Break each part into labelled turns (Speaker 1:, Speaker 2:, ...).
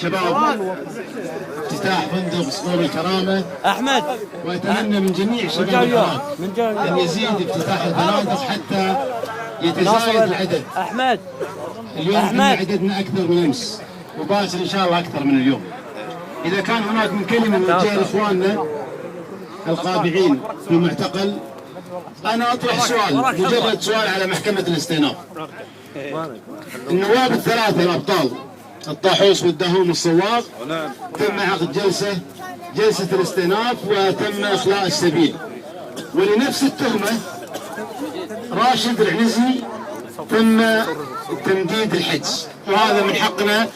Speaker 1: شباب افتتاح فندق صقور الكرامة
Speaker 2: أحمد،
Speaker 1: وأتمنى من جميع شباب الحراك أن يزيد افتتاح الفنادق حتى يتزايد العدد.
Speaker 2: أحمد
Speaker 1: اليوم احنا عددنا أكثر من أمس وباكر إن شاء الله أكثر من اليوم. إذا كان هناك من كلمة موجهة لإخواننا القابعين في المعتقل، أنا أطرح سؤال، مجرد سؤال على محكمة الاستئناف. النواب الثلاثة الأبطال الطاحوس والدهوم والصواغ تم عقد جلسة الاستئناف وتم إخلاء السبيل، ولنفس التهمة راشد العنزي تم تمديد الحجز، وهذا من حقنا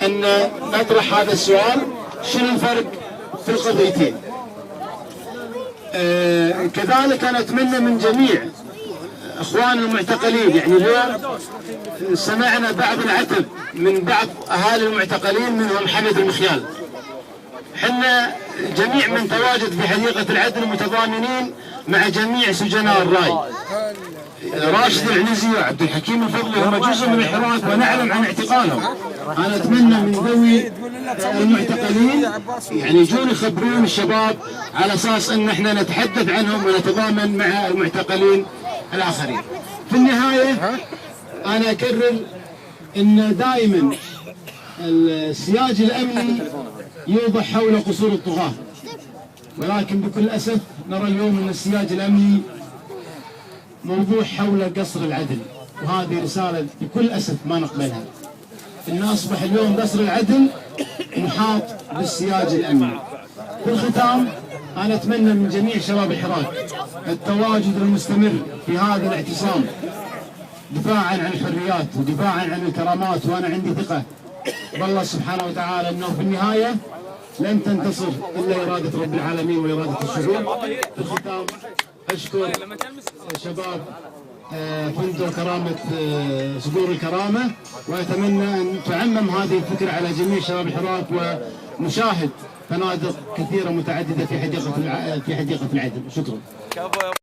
Speaker 1: أن نطرح هذا السؤال، شنو الفرق في القضيتين؟ كذلك أنا أتمنى من جميع اخوان المعتقلين، يعني اليوم سمعنا بعض العتب من بعض اهالي المعتقلين منهم حمد المخيال. حنا جميع من تواجد في حديقة العدل متضامنين مع جميع سجناء الراي. راشد العنزي وعبد الحكيم الفضلي هم جزء من الحراك ونعلم عن اعتقالهم. انا اتمنى من ذوي المعتقلين يعني يجون يخبرون الشباب على اساس ان احنا نتحدث عنهم ونتضامن مع المعتقلين الآخرين. في النهاية أنا أكرر أن دائما السياج الأمني يوضح حول قصور الطغاة، ولكن بكل أسف نرى اليوم أن السياج الأمني موضوع حول قصر العدل، وهذه رسالة بكل أسف ما نقبلها. إن أصبح اليوم قصر العدل محاط بالسياج الأمني. في الختام أنا أتمنى من جميع شباب الحراك التواجد المستمر في هذا الاعتصام دفاعا عن الحريات ودفاعا عن الكرامات، وأنا عندي ثقة بالله سبحانه وتعالى أنه في النهاية لن تنتصر إلا إرادة رب العالمين وإرادة الشعوب. في الختام أشكر شباب فندق كرامة صقور الكرامة، وأتمنى أن تعمم هذه الفكرة على جميع شباب الحراك ونشاهد فنادق كثيرة متعددة في حديقة العدل. شكرا.